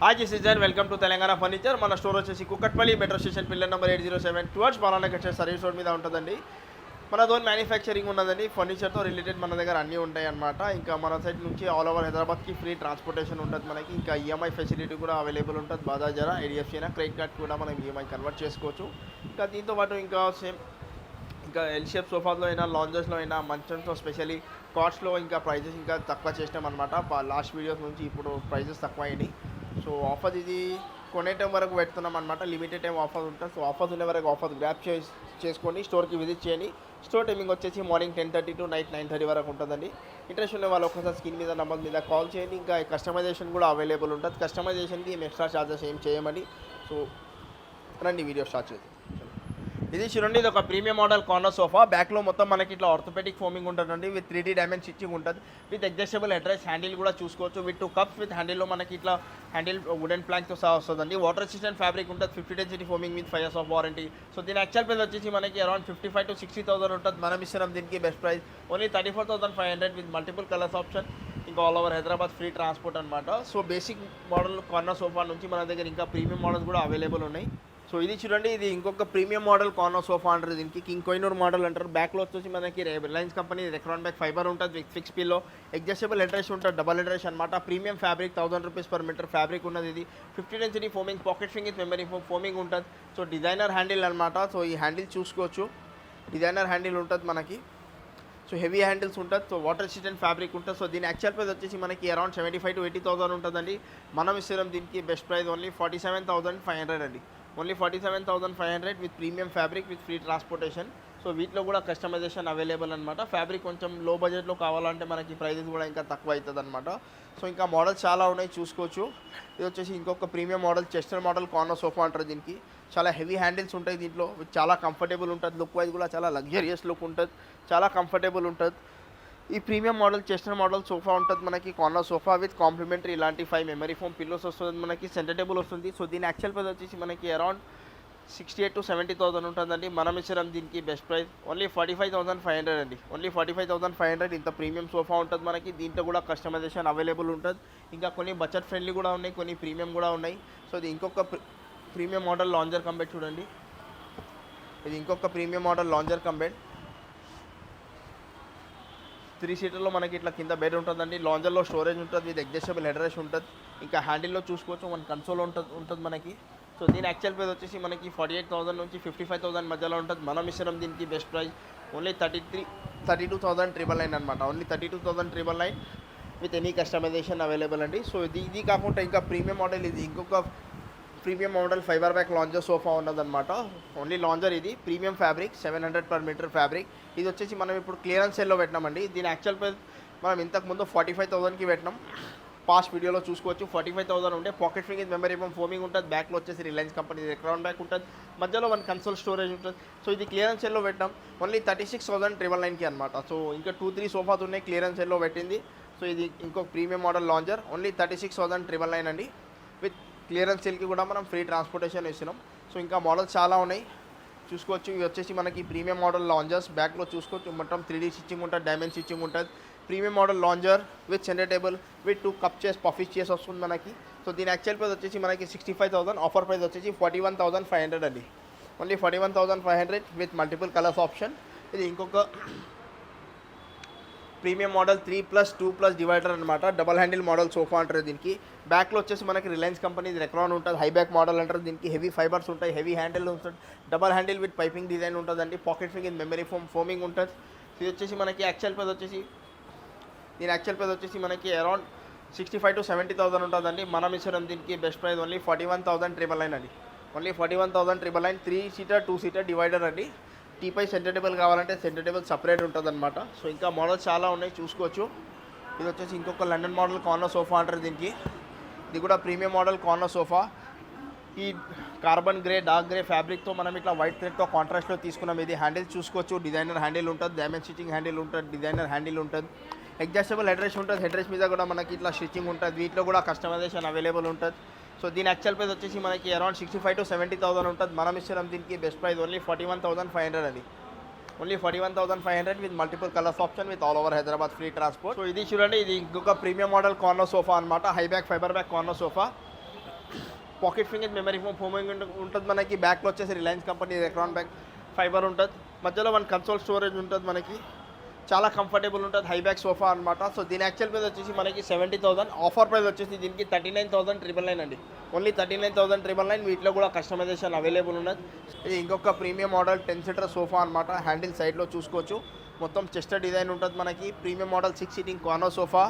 Hi this is Jain welcome to Telangana furniture. మన store వచ్చేసి Kukatpally metro station pillar number 807 towards బాలానా కట్చర్ సర్వీస్ రోడ్ మీద ఉంటుందండి. మన దోన్ మ్యానుఫ్యాక్చరింగ్ ఉన్నదండి. ఫర్నిచర్తో రిలేటెడ్ మన దగ్గర అన్నీ ఉంటాయి అన్నమాట. ఇంకా మన సైడ్ నుంచి ఆల్ ఓవర్ హైదరాబాద్కి ఫ్రీ ట్రాన్స్పోర్టేషన్ ఉంటుంది మనకి. ఇంకా ఈఎంఐ ఫెసిలిటీ కూడా అవైలబుల్ ఉంటుంది. బజాజ్ జరా ఐడిఎఫ్సి అయినా క్రెడిట్ కార్డ్ కూడా మనం ఈఎంఐ కన్వర్ట్ చేసుకోవచ్చు. ఇంకా దీంతో పాటు ఇంకా సేమ్ ఇంకా ఎల్ షేప్ సోఫాలో అయినా లాంజెస్లో అయినా మంచంతో స్పెషల్లీ కాస్ట్లో ఇంకా ప్రైజెస్ ఇంకా తక్కువ చేసినాం అనమాట. లాస్ట్ వీడియోస్ నుంచి ఇప్పుడు ప్రైజెస్ తక్కువ అయినాయి. సో ఆఫర్ ఇది కొనే టైం వరకు పెడుతున్నాం అనమాట. లిమిటెడ్ టైం ఆఫర్ ఉంటుంది. సో ఆఫర్స్ ఉండే వరకు ఆఫర్ గ్రాప్ చేసుకోండి. స్టోర్కి విజిట్ చేయండి. స్టోర్ టైమింగ్ వచ్చేసి మార్నింగ్ 10:30 to నైట్ 9:30 వరకు ఉంటుందండి. ఇంట్రెస్ట్ ఉన్న వాళ్ళు ఒకసారి స్క్రీన్ మీద నెంబర్ మీద కాల్ చేయండి. ఇంకా కస్టమైజేషన్ కూడా అవైలబుల్ ఉంటుంది. కస్టమైజేషన్కి ఎక్స్ట్రా ఛార్జెస్ ఏం చేయమని. సో రండి వీడియో స్టార్ట్ చేద్దాం. ఇది చూడండి, ఇది ఒక ప్రీమియం మోడల్ కార్నర్ సోఫా. బ్యాక్లో మొత్తం మనకి ఇట్లా ఆర్థోపెడిక్ ఫోమింగ్ ఉంటుందండి. విత్ 3D డైమండ్ స్టిచ్చింగ్ ఉంటుంది. విత్ అడ్జస్టబుల్ హెడ్రెస్ట్ హ్యాండిల్ కూడా చూసుకోవచ్చు. విత్ 2 కప్స్ విత్ హ్యాండిల్లో మనకి ఇట్లా హ్యాండిల్ వుడెన్ ప్లాంక్తో సహా వస్తుందండి. వాటర్ రెసిస్టెంట్ ఫ్యాబ్రిక్ ఉంటుంది. 50 density foaming with 5 years of warranty. So దీని యాక్చువల్ ప్రైస్ వచ్చేసి మనకి అరౌండ్ 55,000 to 60,000 ఉంటుంది. మనం ఇస్తున్నాం దీనికి best price only 34,500 with multiple colours option. ఇంకా all over Hyderabad free transport అనమాట. So basic model corner sofa నుంచి మన దగ్గర ఇంకా ప్రీమియం మోడల్స్ కూడా అవైలబుల్ ఉన్నాయి. సో ఇది చూడండి, ఇది ఇంకొక ప్రీమియం మోడల్ కార్నర్ సోఫా అంటారు. దీనికి కింగ్ కోహినూర్ మోడల్ అంటారు. బ్యాక్లో వచ్చేసి మనకి Reliance company Recron back fibre ఉంటుంది. With fix pillow adjustable headrest ఉంటుంది. డబల్ హెడ్రెస్ట్ అనమాట. Premium fabric 1,000 rupees per meter fabric ఉన్నది. ఇది 50 డెన్సిటీ ఫోమింగ్ పాకెట్ ఫింగ్ మెమరీ ఫోమింగ్ ఉంటుంది. సో డిజైనర్ హ్యాండిల్ అనమాట. సో ఈ హ్యాండిల్ చూసుకోవచ్చు. డిజైనర్ హ్యాండిల్ ఉంటుంది మనకి. సో హెవీ హ్యాండిల్స్ ఉంటుంది. సో వాటర్ రెసిస్టెంట్ ఫ్యాబ్రిక్ ఉంటుంది. సో దీని యాక్చువల్ ప్రైస్ వచ్చేసి మనకి అరౌండ్ 75,000 to 80,000 ఉంటుందండి. మనం ఇస్తున్నాం దీనికి బెస్ట్ ప్రైస్ ఓన్లీ 47,500 అండి. Only 47,500 with premium fabric with free transportation. So వీటిలో కూడా కస్టమైజేషన్ అవైలబుల్ అనమాట. ఫ్యాబ్రిక్ కొంచెం లో బడ్జెట్లో కావాలంటే మనకి ప్రైజెస్ కూడా ఇంకా తక్కువ అవుతుంది అనమాట. సో ఇంకా మోడల్స్ చాలా ఉన్నాయి, చూసుకోవచ్చు. ఇది వచ్చేసి ఇంకొక premium model Chester model corner sofa అంటారు. దీనికి చాలా హెవీ హ్యాండిల్స్ ఉంటాయి. దీంట్లో చాలా కంఫర్టబుల్ ఉంటుంది. లుక్ వైజ్ కూడా చాలా లగ్జరియస్ లుక్ ఉంటుంది. చాలా కంఫర్టబుల్ ఉంటుంది. ఈ premium model Chester model sofa ఉంటుంది మనకి. కార్నర్ సోఫా విత్ కాంప్లిమెంటరీ ఇలాంటి 5 మెమరీ ఫోమ్ పిల్లోస్ వస్తుంది మనకి. సెంటర్ టేబుల్ వస్తుంది. సో దీని యాక్చువల్ ప్రైస్ వచ్చేసి మనకి అరౌండ్ 68,000 to 70,000 ఉంటుందండి. మనం ఇచ్చాం దీనికి బెస్ట్ ప్రైస్ ఓన్లీ 45,500 అండి. ఓన్లీ 45,500 ఇంత ప్రీమియం సోఫా ఉంటుంది మనకి. దీంట్లో కూడా కస్టమైజేషన్ అవైలబుల్ ఉంటుంది. ఇంకా కొన్ని బడ్జెట్ ఫ్రెండ్లీ కూడా ఉన్నాయి, కొన్ని ప్రీమియం కూడా ఉన్నాయి. సో ఇది ఇంకొక ప్రీమియం మోడల్ లాంజర్ కంబెడ్ చూడండి. ఇది ఇంకొక ప్రీమియం మోడల్ లాంజర్ కంబెడ్. 3 సీటర్లో మనకి ఇట్లా కింద బెడ్ ఉంటుందండి. లాంజర్లో స్టోరేజ్ ఉంటుంది. విత్ అడ్జస్టబుల్ హెడ్రెస్ట్ ఉంటుంది. ఇంకా హ్యాండిల్లో చూసుకోవచ్చు. మన కన్సోల్ ఉంటుంది మనకి. సో దీని యాక్చువల్ ప్రైస్ వచ్చేసి మనకి 48,000 నుంచి 55,000 మధ్యలో ఉంటుంది. మనం ఇస్తున్నాం దీనికి బెస్ట్ ప్రైస్ ఓన్లీ 32,999 అనమాట. Only 32,999 with any customisation available అండి. సో ఇది కాకుండా ఇంకా ప్రీమియం మోడల్, ఇది ఇంకొక premium model fibre back lounger sofa ఉన్నదన్నమాట. Only lounger. ఇది premium fabric 700 per meter fabric. ఇది వచ్చేసి మనం ఇప్పుడు క్లియరెన్స్ సేల్లో పెట్టినామండి. దీని యాక్చువల్ ప్రైస్ మనం ఇంతకుముందు 45,000కి పెట్టినాం. పాస్ట్ వీడియోలో చూసుకోవచ్చు. 45,000 ఉంటే పాకెట్ ఫింగ్ మెమరీ ఫోమింగ్ ఉంటుంది. బ్యాక్లో వచ్చేసి రిలయన్స్ కంపెనీ రెక్రాన్ బ్యాక్ ఉంటుంది. మధ్యలో మన కన్సోల్ స్టోరేజ్ ఉంటుంది. సో ఇది క్లియరెన్స్ సేల్లో పెట్టాం. ఓన్లీ 36,999కి అనమాట. సో ఇంకా 2-3 సోఫాస్ ఉన్నాయి క్లియరెన్స్ సేల్లో పెట్టింది. సో ఇది ఇంకొక ప్రీమియం మోడల్ లాంజర్. ఓన్లీ 36,999 అండి. విత్ క్లియరెన్స్ సేల్కి కూడా మనం ఫ్రీ ట్రాన్స్పోర్టేషన్ ఇస్తున్నాం. సో ఇంకా మోడల్స్ చాలా ఉన్నాయి, చూసుకోవచ్చు. ఇవి వచ్చేసి మనకి ప్రీమియం మోడల్ లాంజర్స్. బ్యాక్లో చూసుకోవచ్చు. మొత్తం 3D స్టిచ్చింగ్ ఉంటుంది. డైమండ్ స్టిచ్చింగ్ ఉంటుంది. Premium model lounger with centre table with 2 cup chairs puffy chairs వస్తుంది మనకి. సో దీని యాక్చువల్ ప్రైస్ వచ్చేసి మనకి 65,000. ఆఫర్ ప్రైస్ వచ్చేసి 41,500 అండి. Only 41,500 with multiple colours option. ఇది ఇంకొక ప్రీమియం మోడల్ 3+2+ డివైడర్ అనమాట. డబల్ హ్యాండిల్ మోడల్ సోఫా అంటారు దీనికి. బ్యాక్లో వచ్చేసి మనకి రిలయన్స్ కంపెనీ రెక్రాన్ ఉంటుంది. హై బ్యాక్ మోడల్ అంటారు దీనికి. హెవీ ఫైబర్స్ ఉంటాయి. హెవీ హ్యాండిల్ ఉంటుంది. Double handle with piping design ఉంటుందండి. పాకెట్ ఫింగ్ మెమరీ ఫోమింగ్ ఉంటుంది. ఇది వచ్చేసి మనకి యాక్చువల్ ప్రైస్ వచ్చేసి మనకి అరౌండ్ 65,000 to 70,000 ఉంటుందండి. మనం ఇస్తున్నాం దీనికి బెస్ట్ ప్రైస్ ఓన్లీ 41,999 అండి. ఓన్లీ 41,999. 3 సీటర్ 2 సీటర్ డివైడర్ అండి. టీపై సెంటర్ టేబుల్ కావాలంటే సెంటర్ టేబుల్ సపరేట్ ఉంటుంది అనమాట. సో ఇంకా మోడల్స్ చాలా ఉన్నాయి, చూసుకోవచ్చు. ఇది వచ్చేసి ఇంకొక లండన్ మోడల్ కార్నర్ సోఫా అంటారు దీనికి. ఇది కూడా ప్రీమియం మోడల్ కార్నర్ సోఫా. ఈ కార్బన్ గ్రే డార్క్ గ్రే ఫ్యాబ్రిక్తో మనం ఇట్లా వైట్ థ్రెడ్తో కాంట్రాస్ట్లో తీసుకున్నాం. ఇది హ్యాండిల్ చూసుకోవచ్చు. డిజైనర్ హ్యాండిల్ ఉంటుంది. డైమండ్ స్టిచ్చింగ్ హ్యాండిల్ ఉంటుంది. డిజైనర్ హ్యాండిల్ ఉంటుంది. అడ్జస్టబుల్ హెడ్రెస్ట్ ఉంటుంది. హెడ్రెస్ట్ మీద కూడా మనకి ఇట్లా స్టిచ్చింగ్ ఉంటుంది. వీటిలో కూడా కస్టమైజేషన్ అవైలబుల్ ఉంటుంది. సో దీని యాక్చువల్ ప్రైస్ వచ్చేసి మనకి అరౌండ్ 65,000 to 70,000 ఉంటుంది. మనం ఇస్తున్నాం దీనికి బెస్ట్ ప్రైస్ ఓన్లీ 41,500 అండి. Only 41,500 with multiple colours option with all over Hyderabad free transport. So ఇది చూడండి, ఇది ఇంకొక ప్రీమియం మోడల్ కార్నర్ సోఫా అనమాట. High back fibre back corner sofa. Pocket finger memory foaming ఉంటుంది మనకి. బ్యాక్లో వచ్చేసి Reliance company electron back fibre ఉంటుంది. మధ్యలో 1 కన్సోల్ స్టోరేజ్ ఉంటుంది మనకి. చాలా కంఫర్టబుల్ ఉంటుంది, హై బ్యాక్ సోఫా అనమాట. సో దీని యాక్చువల్ ప్రైస్ వచ్చేసి మనకి 70,000. ఆఫర్ ప్రైస్ వచ్చేసి దీనికి 39,999 అండి. ఓన్లీ 39,999. వీటిలో కూడా కస్టమైజేషన్ అవైలబుల్ ఉన్నది. ఇది ఇంకొక ప్రీమియం మోడల్ 10 సీటర్ సోఫా అనమాట. హ్యాండిల్ సైడ్లో చూసుకోవచ్చు. మొత్తం చెస్టర్ డిజైన్ ఉంటుంది మనకి. Premium model 6 seating corner sofa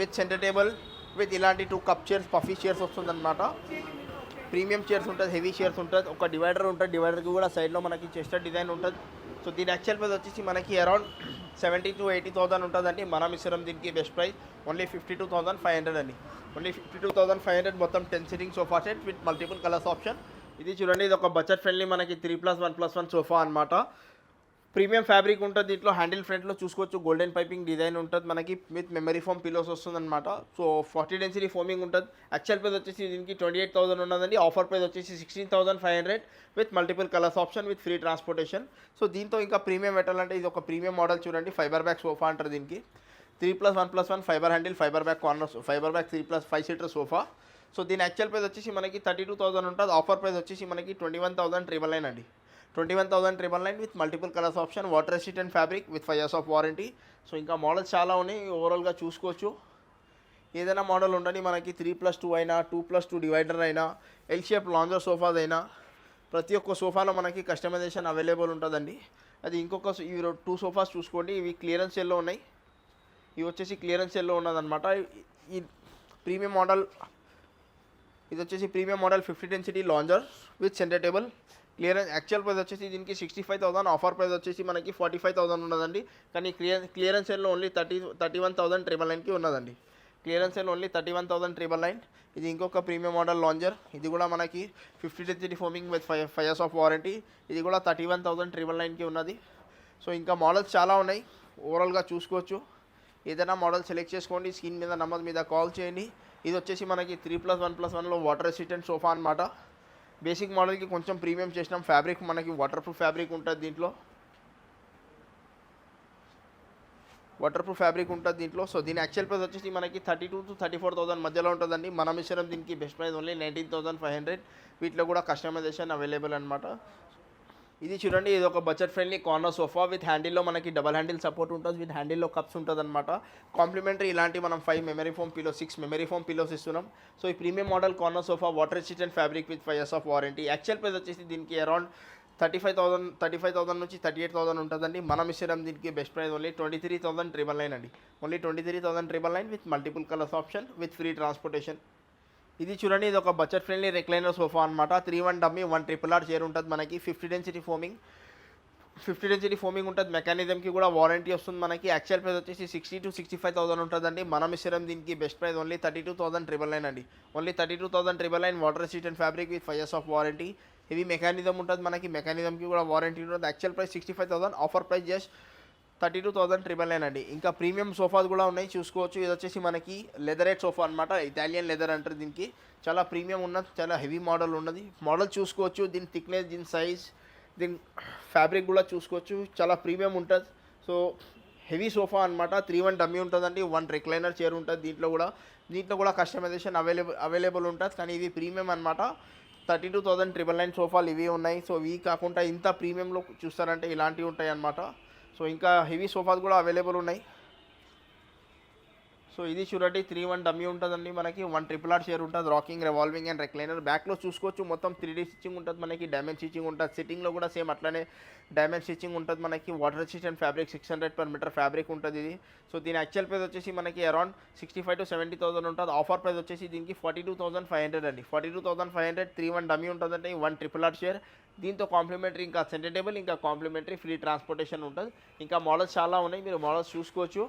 with centre table with ఇలాంటి 2 కప్ చైర్స్, పఫీ చైర్స్ వస్తుంది అనమాట. ప్రీమియం చైర్స్ ఉంటుంది, హెవీ చైర్స్ ఉంటుంది. ఒక డివైడర్ ఉంటుంది. డివైడర్కి కూడా సైడ్లో మనకి చెస్టర్ డిజైన్ ఉంటుంది. సో దీని యాక్చువల్ ప్రైస్ వచ్చేసి మనకి అరౌండ్ 70,000 to 80,000 ఉంటుందండి. మనం ఇస్తాం దీనికి బెస్ట్ ప్రైస్ ఓన్లీ 52,500 అండి. ఓన్లీ 52,500. మొత్తం 10 seating sofa set with multiple colours option. ఇది చూడండి, ఇది ఒక బడ్జెట్ ఫ్రెండ్లీ మనకి 3+1+1 సోఫా అనమాట. ప్రీమియం ఫ్యాబ్రిక్ ఉంటుంది. దీంట్లో హ్యాండిల్ ఫ్రంట్లో చూసుకోవచ్చు గోల్డెన్ పైపింగ్ డిజైన్ ఉంటుంది మనకి. విత్ మెమరీ ఫోమ్ పిలోస్ వస్తుంది అనమాట. సో 40 డెన్సిటీ ఫోమింగ్ ఉంటుంది. యాక్చువల్ ప్రైస్ వచ్చేసి దీనికి 28,000 ఉన్నదండి. ఆఫర్ ప్రైస్ వచ్చేసి 16,500 with multiple colours option with free transportation. So దీంతో ఇంకా ప్రీమియం పెట్టాలంటే ఇది ఒక ప్రీమియం మోడల్ చూడండి. ఫైబర్ బ్యాక్ సోఫా అంటారు దీనికి. 3+1+1 fibre handle, fibre back corner, fibre back 3+5 seater sofa. So దీని యాక్చువల్ ప్రైస్ వచ్చేసి మనకి 32,000 ఉంటుంది. ఆఫర్ ప్రైస్ వచ్చేసి మనకి 21,999 అండి. 21,999 with multiple colours option, water resistant fabric with 5 years of warranty. So ఇంకా మోడల్స్ చాలా ఉన్నాయి. ఓవరాల్గా చూసుకోవచ్చు. ఏదైనా మోడల్ ఉండని మనకి 3+2 అయినా, 2+2 డివైడర్ అయినా, ఎల్ షేప్ లాంజర్ సోఫాస్ అయినా, ప్రతి ఒక్క సోఫాలో మనకి కస్టమైజేషన్ అవైలబుల్ ఉంటుందండి. అది ఇంకొక ఇవి 2 సోఫాస్ చూసుకోండి. ఇవి క్లియరెన్స్ సెల్లో ఉన్నాయి. ఇవి వచ్చేసి క్లియరెన్స్ సెల్లో ఉన్నదన్నమాట. ఈ ప్రీమియం మోడల్, ఇది వచ్చేసి premium model 50 density lounger with centre table. Clearance actual price వచ్చేసి దీనికి 65,000. ఆఫర్ ప్రైస్ వచ్చేసి మనకి 45,000 ఉన్నదండి. కానీ క్లియరెన్స్ సేల్లో ఓన్లీ 31,999కి ఉన్నదండి. Clearance sale only 31,999. ఇది ఇంకొక ప్రీమియం మోడల్ లాంజర్. ఇది కూడా మనకి 50 density foaming with 5 years of warranty. ఇది కూడా 31,999కి ఉన్నది. సో ఇంకా మోడల్స్ చాలా ఉన్నాయి. ఓవరాల్గా చూసుకోవచ్చు. ఏదైనా మోడల్ సెలెక్ట్ చేసుకోండి. స్క్రీన్ మీద నెంబర్ మీద కాల్ చేయండి. ఇది వచ్చేసి మనకి 3+1+1లో వాటర్ రెసిస్టెంట్ సోఫా అనమాట. బేసిక్ మోడల్కి కొంచెం ప్రీమియం చేసినాం. ఫ్యాబ్రిక్ మనకి వాటర్ ప్రూఫ్ ఫ్యాబ్రిక్ ఉంటుంది దీంట్లో. వాటర్ ప్రూఫ్ ఫ్యాబ్రిక్ ఉంటుంది దీంట్లో. సో దీని యాక్చువల్ ప్రైస్ వచ్చేసి మనకి 32,000 to 34,000 మధ్యలో ఉంటుందండి. మనం ఇష్టం దీనికి బెస్ట్ ప్రైస్ ఓన్లీ 19,500. వీటిలో కూడా కస్టమైజేషన్ అవైలబుల్ అనమాట. ఇది చూడండి, ఇది ఒక budget friendly corner sofa with హ్యాండిల్లో మనకి డబల్ హ్యాండిల్ సపోర్ట్ ఉంటుంది. విత్ హ్యాండిల్లో కప్స్ ఉంటుంది అనమాట. కాంప్లిమెంటరీ ఇలాంటి మనం 5 memory foam pillow, 6 memory foam pillows ఇస్తున్నాం. సో ఈ premium model corner sofa water resistant fabric with 5 years of warranty. Actual price వచ్చేసి దీనికి అరౌండ్ 35,000 నుంచి 38,000 ఉంటుందండి. మనం ఇచ్చడం దీనికి బెస్ట్ ప్రైస్ ఓన్లీ 23,999 అండి. Only 23,999 with multiple colours option with free transportation. ఇది చూడండి, ఇది ఒక బడ్జెట్ ఫ్రెండ్లీ రెక్లైనర్ సోఫా అనమాట. 3-1 డమ్మీ 1 RRR చైర్ ఉంటుంది మనకి. 50 డెన్సిటీ ఫోమింగ్ ఉంటుంది. మెకానిజంకి కూడా వారంటీ వస్తుంది మనకి. యాక్చువల్ ప్రైస్ వచ్చేసి 60,000 to 65,000 ఉంటుందండి. మనం ఇష్టం దీనికి బెస్ట్ ప్రైస్ ఓన్లీ 32,999 అండి. Only 32,999 water resistant fabric with 5 years of warranty. ఇవి మెకానిజం ఉంటుంది మనకి. మెకానిజంకి కూడా వారంటీ ఉంటుంది. Actual price 65,000. Offer price just 32,999 అండి. ఇంకా ప్రీమియం సోఫాస్ కూడా ఉన్నాయి, చూసుకోవచ్చు. ఇది వచ్చేసి మనకి లెదరేట్ సోఫా అనమాట. ఇటాలియన్ లెదర్ అంటారు దీనికి. చాలా ప్రీమియం ఉన్నది, చాలా హెవీ మోడల్ ఉన్నది. మోడల్ చూసుకోవచ్చు. దీని థిక్నెస్, దీని సైజ్, దీని ఫ్యాబ్రిక్ కూడా చూసుకోవచ్చు. చాలా ప్రీమియం ఉంటుంది. సో హెవీ సోఫా అనమాట. 3-1 డమ్మీ ఉంటుందండి. 1 రిక్లైనర్ చైర్ ఉంటుంది దీంట్లో కూడా కస్టమైజేషన్ అవైలబుల్ ఉంటుంది. కానీ ఇవి ప్రీమియం అనమాట. 32,999 సోఫాలు ఇవి ఉన్నాయి. సో ఇవి కాకుండా ఇంత ప్రీమియంలో చూస్తారంటే ఇలాంటివి ఉంటాయి అన్నమాట. సో ఇంకా హెవీ సోఫాస్ కూడా అవైలబుల్ ఉన్నాయి. సో ఇది చూడండి, 3-1 డమ్మీ ఉంటుందండి మనకి. 1 RRR చైర్ ఉంటుంది. Rocking, revolving and recliner. బ్యాక్లో చూసుకోవచ్చు మొత్తం 3D స్టిచ్చింగ్ ఉంటుంది మనకి. డైమండ్ స్టిచ్చింగ్ ఉంటుంది. సిట్టింగ్లో కూడా సేమ్ అట్లనే డైమండ్ స్టిచ్చింగ్ ఉంటుంది మనకి. Water resistant fabric 600 per meter fabric ఉంటుంది ఇది. సో దీని యాక్చువల్ ప్రైస్ వచ్చేసి మనకి అరౌండ్ 65,000 to 70,000 ఉంటుంది. ఆఫర్ ప్రైస్ వచ్చేసి దీనికి 42,500 అండి. 42,500. 3-1 డమ్మీ ఉంటుందంటే 1 RRR చైర్. దీంతో కాంప్లిమెంటరీ ఇంకా సెంటర్ టేబుల్, ఇంకా కాంప్లిమెంటరీ ఫ్రీ ట్రాన్స్పోర్టేషన్ ఉంటుంది. ఇంకా మోడల్స్ చాలా ఉన్నాయి, మీరు మోడల్స్ చూసుకోవచ్చు.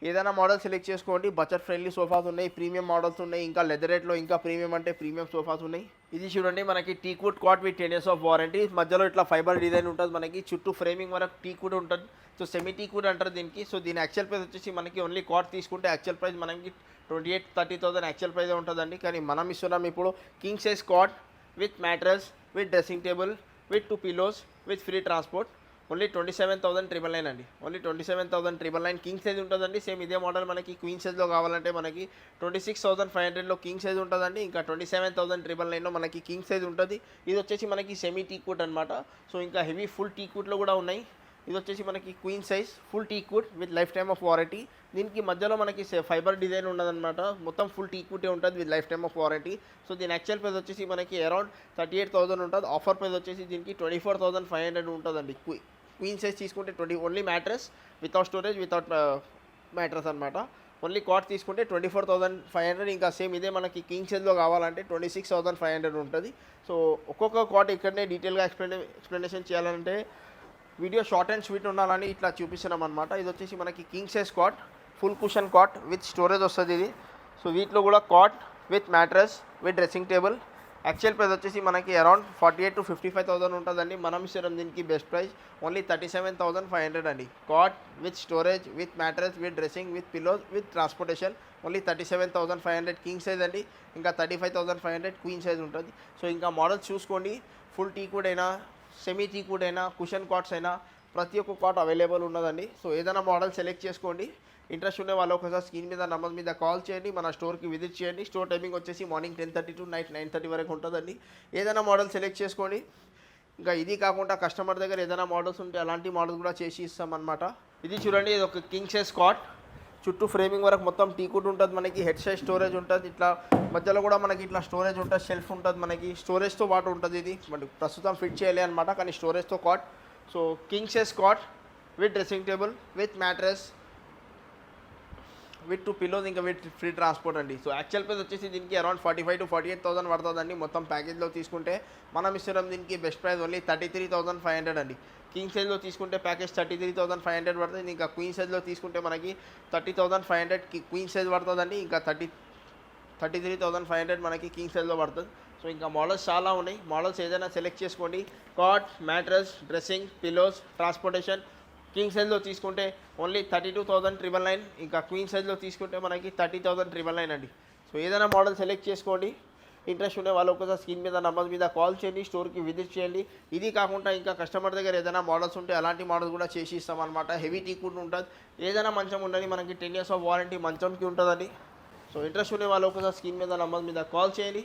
ఏదైనా మోడల్ సెలెక్ట్ చేసుకోండి. బడ్జెట్ ఫ్రెండ్లీ సోఫాస్ ఉన్నాయి, ప్రీమియం మోడల్స్ ఉన్నాయి. ఇంకా లెదర్ రేట్లో ఇంకా ప్రీమియం అంటే ప్రీమియం సోఫాస్ ఉన్నాయి. ఇది చూడండి, మనకి teakwood cot with 10 years of warranty. మధ్యలో ఇట్లా ఫైబర్ డిజైన్ ఉంటుంది మనకి. చుట్టూ ఫ్రేమింగ్ వరకు టీక్వుడ్ ఉంటుంది. సో సెమీ టీక్వుడ్ అంటారు దీనికి. సో దీని యాక్చువల్ ప్రైస్ వచ్చేసి మనకి ఓన్లీ కాట్ తీసుకుంటే యాక్చువల్ ప్రైస్ మనకి 28,000-30,000 యాక్చువల్ ప్రైస్ ఉంటుందండి. కానీ మనం ఇస్తున్నాం ఇప్పుడు king size cot with mattress, with dressing table, with 2 pillows, with free transport. Only 27,999 అండి. ఓన్లీ 27,999 కింగ్ సైజ్ ఉంటుందండి. సేమ్ ఇదే మోడల్ మనకి క్వీన్ సైజ్లో కావాలంటే మనకి 26,500లో కింగ్ సైజ్ ఉంటుందండి. ఇంకా 27,999లో మనకి కింగ్ సైజ్ ఉంటుంది. ఇది వచ్చేసి మనకి సెమీ టీకూట్ అనమాట. సో ఇంకా హెవీ ఫుల్ టీకూట్లో కూడా ఉన్నాయి. ఇది వచ్చేసి మనకి queen size full టీకూట్ with life time of warranty. దీనికి మధ్యలో మనకి ఫైబర్ డిజైన్ ఉండదన్నమాట. మొత్తం ఫుల్ టీకూటే ఉంటుంది with life time of warranty. So దీని యాక్చువల్ ప్రైస్ వచ్చేసి మనకి అరౌండ్ 38,000 ఉంటుంది. ఆఫర్ ప్రైస్ వచ్చేసి దీనికి 24,500 ఉంటుందండి. క్వీన్ సైజ్ తీసుకుంటే only mattress without storage without mattress అనమాట. ఓన్లీ కాట్ తీసుకుంటే 24,500. ఇంకా సేమ్ ఇదే మనకి కింగ్ సైజ్లో కావాలంటే 26,500 ఉంటుంది. సో ఒక్కొక్క కాట్ ఇక్కడనే డీటెయిల్గా ఎక్స్ప్లెనేషన్ చేయాలంటే వీడియో షార్ట్ అండ్ స్వీట్ ఉండాలని ఇట్లా చూపిస్తున్నాం అనమాట. ఇది వచ్చేసి మనకి king size cot full cushion cot with storage వస్తుంది ఇది. సో వీటిలో కూడా cot with mattress with dressing table. Actual price వచ్చేసి మనకి అరౌండ్ 48,000 to 55,000 ఉంటుందండి. మనం ఇస్తాం దీనికి బెస్ట్ ప్రైస్ ఓన్లీ 37,500 అండి. Cot with storage with mattress with dressing with pillows with transportation only 37,500 king size అండి. ఇంకా 35,500 క్వీన్ సైజ్ ఉంటుంది. సో ఇంకా మోడల్స్ చూసుకోండి. ఫుల్ టీకూడ్ అయినా సెమీ టీకూడ్ అయినా కుషన్ కాట్స్ అయినా ప్రతి ఒక్క కాట్ అవైలబుల్ ఉన్నదండి. సో ఏదైనా మోడల్ సెలెక్ట్ చేసుకోండి. ఇంట్రెస్ట్ ఉండే వాళ్ళు ఒకసారి స్క్రీన్ మీద నంబర్ మీద కాల్ చేయండి. మన స్టోర్కి విజిట్ చేయండి. స్టోర్ టైమింగ్ వచ్చేసి మార్నింగ్ 10:30 to నైట్ 9:30 వరకు ఉంటుందండి. ఏదైనా మోడల్ సెలెక్ట్ చేసుకోండి. ఇంకా ఇది కాకుండా కస్టమర్ దగ్గర ఏదైనా మోడల్స్ ఉంటే అలాంటి మోడల్స్ కూడా చేసి ఇస్తామన్నమాట. ఇది చూడండి, ఇది ఒక కింగ్ సైజ్ కాట్. చుట్టూ ఫ్రేమింగ్ వరకు మొత్తం టీకూట్ ఉంటుంది. మనకి హెడ్ సైజ్ స్టోరేజ్ ఉంటుంది. ఇట్లా మధ్యలో కూడా మనకి ఇట్లా స్టోరేజ్ ఉంటుంది. షెల్ఫ్ ఉంటుంది. మనకి స్టోరేజ్తో పాటు ఉంటుంది. ఇది మనకి ప్రస్తుతం ఫిట్ చేయాలి అనమాట, కానీ స్టోరేజ్తో cot. So king size cot with dressing table with mattress with 2 pillows ఇంకా విత్ ఫ్రీ ట్రాన్స్పోర్ట్ అండి. సో యాక్చువల్ ప్రైస్ వచ్చేసి దీనికి అరౌండ్ 45,000 to 48,000 పడుతుందండి. మొత్తం ప్యాకేజ్లో తీసుకుంటే మనం ఇస్తున్నాం దీనికి బెస్ట్ ప్రైస్ ఓన్లీ 33,500 అండి. కింగ్ సైజ్లో తీసుకుంటే ప్యాకేజ్ 33,500 పడుతుంది. ఇంకా క్వీన్ సైజ్లో తీసుకుంటే మనకి 30,500 క్వీన్ సైజ్ పడుతుందండి. ఇంకా 33,500 మనకి కింగ్ సైజ్లో పడుతుంది. సో ఇంకా మోడల్స్ చాలా ఉన్నాయి. మోడల్స్ ఏదైనా సెలెక్ట్ చేసుకోండి. Cot, mattress, dressing, pillows, transportation. King సైజ్లో తీసుకుంటే ఓన్లీ 32,999. ఇంకా క్వీన్ సైజ్లో తీసుకుంటే మనకి 30,999 అండి. సో ఏదైనా మోడల్ సెలెక్ట్ చేసుకోండి. ఇంట్రెస్ట్ ఉండే వాళ్ళు ఒకసారి స్క్రీన్ మీద నంబర్ మీద కాల్ చేయండి. స్టోర్కి విజిట్ చేయండి. ఇది కాకుండా ఇంకా కస్టమర్ దగ్గర ఏదైనా మోడల్స్ ఉంటే అలాంటి మోడల్స్ కూడా చేసి ఇస్తామన్నమాట. హెవీ టీకూట్ ఉంటుంది. ఏదైనా మంచం ఉండని మనకి 10 years ఆఫ్ వారంటీ మంచంకి ఉంటుందండి. సో ఇంట్రెస్ట్ ఉండే వాళ్ళు ఒకసారి స్క్రీన్ మీద నంబర్ మీద కాల్ చేయండి.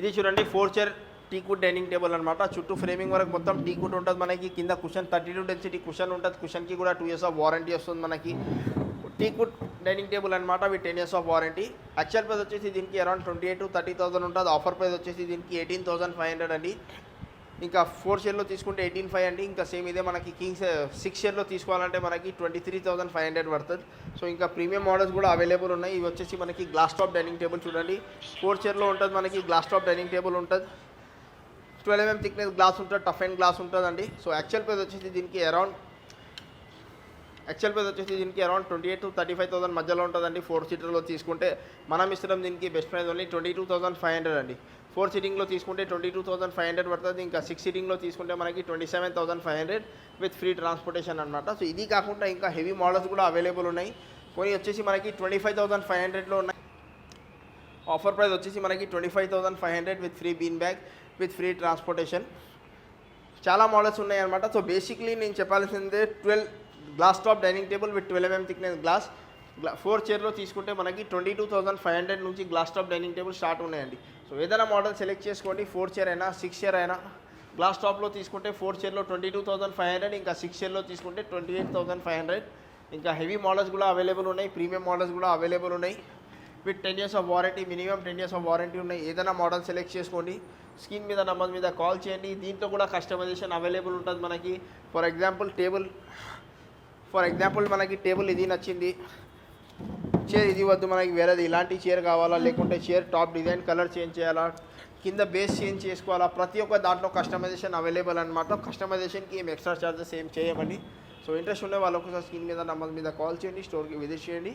ఇది చూడండి 4 chair టీకూట్ డైనింగ్ టేబుల్ అనమాట. చుట్టూ ఫ్రేమింగ్ వరకు మొత్తం టీకూట్ ఉంటుంది. మనకి కింద కుషన్ 32 డెన్సిటీ కుషన్ ఉంటుంది. కుషన్కి కూడా 2 years ఆఫ్ వారంటీ వస్తుంది. మనకి టీకూట్ డైనింగ్ టేబుల్ అనమాట with 10 years of warranty. Actual price వచ్చేసి దీనికి అరౌండ్ 28,000 to 30,000 ఉంటుంది. ఆఫర్ ప్రైస్ వచ్చేసి దీనికి 18,500 అండి. ఇంకా 4 chairలో తీసుకుంటే 18,500 అండి. ఇంకా సేమ్ ఇదే మనకి 6 chairలో తీసుకోవాలంటే మనకి 23,500 పడుతుంది. సో ఇంకా ప్రీమియం మోడల్స్ కూడా అవైలబుల్ ఉన్నాయి. ఇవి వచ్చేసి మనకి గ్లాస్ టాప్ డైనింగ్ టేబుల్ చూడండి. 4 chairలో ఉంటుంది. మనకి గ్లాస్ టాప్ డైనింగ్ టేబుల్ ఉంటుంది. 12 mm థిక్నెస్ గ్లాస్ ఉంటుంది. టఫ్ అండ్ గ్లాస్ ఉంటుందండి. సో యాక్చువల్ ప్రైస్ వచ్చేసి దీనికి అరౌండ్ 28,000 to 35,000 మధ్యలో ఉంటుందండి. 4 seaterలో తీసుకుంటే మనం ఇస్తున్నాం దీనికి బెస్ట్ ప్రైస్ ఓన్లీ 22,500 అండి. 4 sittingలో తీసుకుంటే 22,500 పడుతుంది. ఇంకా 6 sittingలో తీసుకుంటే మనకి 27,500 విత్ ఫ్రీ ట్రాన్స్పోర్టేషన్ అనమాట. సో ఇది కాకుండా ఇంకా హెవీ మోడల్స్ కూడా అవైలబుల్ ఉన్నాయి. కొన్ని వచ్చేసి మనకి 25,500లో ఉన్నాయి. ఆఫర్ ప్రైస్ వచ్చేసి మనకి 25,500 with free bean bag with free transportation. చాలా మోడల్స్ ఉన్నాయి అనమాట. సో బేసిక్లీ నేను చెప్పాల్సిందే 12 glass top dining table with 12 mm thickness glass 4 chairలో తీసుకుంటే మనకి 22,500 నుంచి glass top dining table start ఉన్నాయండి. సో ఏదైనా మోడల్ సెలెక్ట్ చేసుకోండి. 4 chair అయినా 6 chair అయినా. గ్లాస్ టాప్లో తీసుకుంటే 4 chairలో 22,500. ఇంకా 6 chairలో తీసుకుంటే 28,500. ఇంకా హెవీ మోడల్స్ కూడా అవైలబుల్ ఉన్నాయి. ప్రీమియం మోడల్స్ కూడా అవైలబుల్ ఉన్నాయి with 10 years of warranty. Minimum 10 years of warranty ఉన్నాయి. ఏదైనా మోడల్ సెలెక్ట్ చేసుకోండి. స్క్రీన్ మీద నంబర్ మీద కాల్ చేయండి. దీంట్లో కూడా కస్టమైజేషన్ అవైలబుల్ ఉంటుంది మనకి. ఫర్ ఎగ్జాంపుల్ మనకి టేబుల్ ఇది నచ్చింది, చైర్ ఇది వద్దు మనకి వేరేది ఇలాంటి చైర్ కావాలా, లేకుంటే chair top design colour change చేయాలా, కింద బేస్ చేంజ్ చేసుకోవాలా, ప్రతి ఒక్క దాంట్లో కస్టమైజేషన్ అవైలబుల్ అనమాట. కస్టమైజేషన్కి ఏం ఎక్స్ట్రా ఛార్జెస్ ఏం చేయమండి. సో ఇంట్రెస్ట్ ఉండే వాళ్ళు ఒకసారి స్క్రీన్ మీద నంబర్ మీద కాల్ చేయండి. స్టోర్కి విజిట్ చేయండి.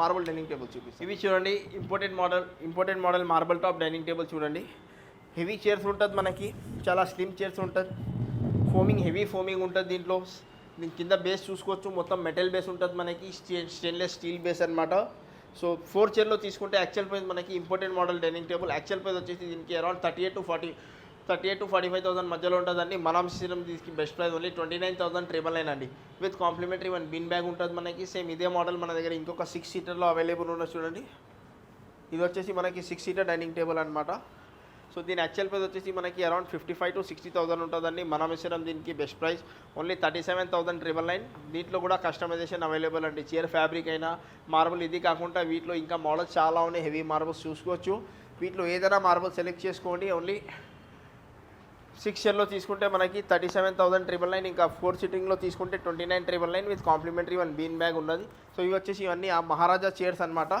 మార్బుల్ డైనింగ్ టేబుల్ చూపిస్తాను. ఇవి చూడండి imported model marble top dining table చూడండి. హెవీ చైర్స్ ఉంటుంది మనకి. చాలా స్లిమ్ చైర్స్ ఉంటుంది. హెవీ ఫోమింగ్ ఉంటుంది దీంట్లో. దీని కింద బేస్ చూసుకోవచ్చు. మొత్తం మెటల్ బేస్ ఉంటుంది మనకి. స్టెయిన్లెస్ స్టీల్ బేస్ అనమాట. సో 4 chairలో తీసుకుంటే యాక్చువల్ ప్రైస్ మనకి imported model dining table actual price వచ్చేసి దీనికి అరౌండ్ 38,000 to 38 to 45,000 మధ్యలో ఉంటుందండి. మనం సిరం తీసుకు బెస్ట్ ప్రైస్ ఓన్లీ 29,999 అండి. విత్ కాంప్లిమెంటరీ 1 బిన్ బ్యాగ్ ఉంటుంది మనకి. సేమ్ ఇదే మోడల్ మన దగ్గర ఇంకొక 6 సీటర్లో అవైలబుల్ ఉన్న చూడండి. ఇది వచ్చేసి మనకి 6 సీటర్ డైనింగ్ టేబుల్ అనమాట. సో దీని యాక్చువల్ ప్రైస్ వచ్చేసి మనకి అరౌండ్ 55 to 60,000 ఉంటుందండి. మనం ఇస్తాం దీనికి బెస్ట్ ప్రైస్ ఓన్లీ 37,999. దీంట్లో కూడా కస్టమైజేషన్ అవైలబుల్ అండి. చైర్ ఫ్యాబ్రిక్ అయినా మార్బుల్, ఇది కాకుండా వీటిలో ఇంకా మోడల్స్ చాలా ఉన్నాయి. హెవీ మార్బుల్స్ చూసుకోవచ్చు. వీటిలో ఏదైనా మార్బుల్ సెలెక్ట్ చేసుకోండి. ఓన్లీ 6 షేర్లో తీసుకుంటే మనకి 37,999. ఇంకా 4 సిట్టింగ్లో తీసుకుంటే 29,999 విత్ కాంప్లిమెంటరీ 1 బీన్ బ్యాగ్ ఉన్నది. సో ఇవి వచ్చేసి ఇవన్నీ ఆ మహారాజా చైర్స్ అనమాట.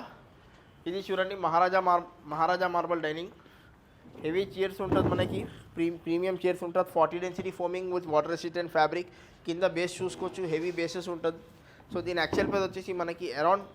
ఇది చూడండి మహారాజా మార్బల్ డైనింగ్. హెవీ చైర్స్ ఉంటుంది మనకి. ప్రీమియం చైర్స్ ఉంటుంది. 40 density foaming with water resistant fabric. కింద బేస్ చూసుకోవచ్చు, హెవీ బేసెస్ ఉంటుంది. సో దీని యాక్చువల్ ప్రైస్ వచ్చేసి మనకి అరౌండ్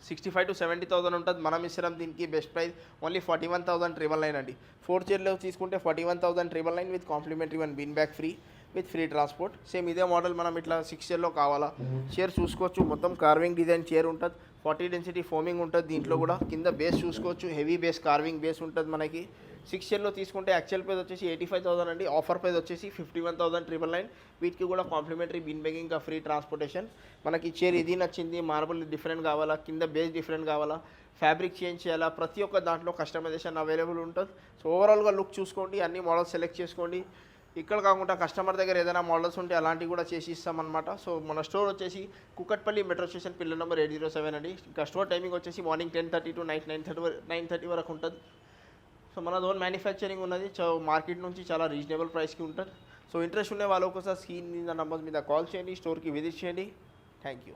65 to 70,000 ఉంటుంది. మనం ఇస్తాం దీనికి బెస్ట్ ప్రైస్ ఓన్లీ 41,999 అండి. 4 చైర్లో తీసుకుంటే 41,999 with complimentary 1 bin bag free with free transport. Same ఇదే మోడల్ మనం ఇట్లా 6 చైర్లో కావాలా చైర్ చూసుకోవచ్చు. మొత్తం కార్వింగ్ డిజైన్ చైర్ ఉంటుంది. 40 డెన్సిటీ ఫోమింగ్ ఉంటుంది. దీంట్లో కూడా కింద బేస్ చూసుకోవచ్చు, హెవీ బేస్ కార్వింగ్ బేస్ ఉంటుంది మనకి. 6 చైర్లో తీసుకుంటే యాక్చువల్ ప్రైస్ వచ్చేసి 85,000 అండి. ఆఫర్ ప్రైస్ వచ్చేసి 51,999. వీటికి కూడా కాంప్లిమెంటరీ బిన్ బ్యాగ్ ఇంకా ఫ్రీ ట్రాన్స్పోర్టేషన్. మనకి చైర్ ఇది నచ్చింది, మార్బుల్ డిఫరెంట్ కావాలా, కింద బేస్ డిఫరెంట్ కావాలా, ఫ్యాబ్రిక్ చేంజ్ చేయాలా, ప్రతి ఒక్క దాంట్లో కస్టమైజేషన్ అవైలబుల్ ఉంటుంది. సో ఓవరాల్గా లుక్ చూసుకోండి, అన్ని మోడల్స్ సెలెక్ట్ చేసుకోండి. ఇక్కడ కాకుండా కస్టమర్ దగ్గర ఏదైనా మోడల్స్ ఉంటే అలాంటివి కూడా చేసి ఇస్తామన్నమాట. సో మన స్టోర్ వచ్చేసి Kukatpally metro station pillar number 807 అండి. ఇంకా స్టోర్ టైమింగ్ వచ్చేసి మార్నింగ్ 10:30 to నైట్ 9:30 వరకు ఉంటుంది. సో మన ఓన్ మ్యానుఫ్యాక్చరింగ్ ఉన్నది. సో మార్కెట్ నుంచి చాలా రీజనబుల్ ప్రైస్కి ఉంటుంది. సో ఇంట్రెస్ట్ ఉండే వాళ్ళ కోసం స్క్రీన్ మీద నంబర్స్ మీద కాల్ చేయండి, స్టోర్కి విజిట్ చేయండి. Thank you.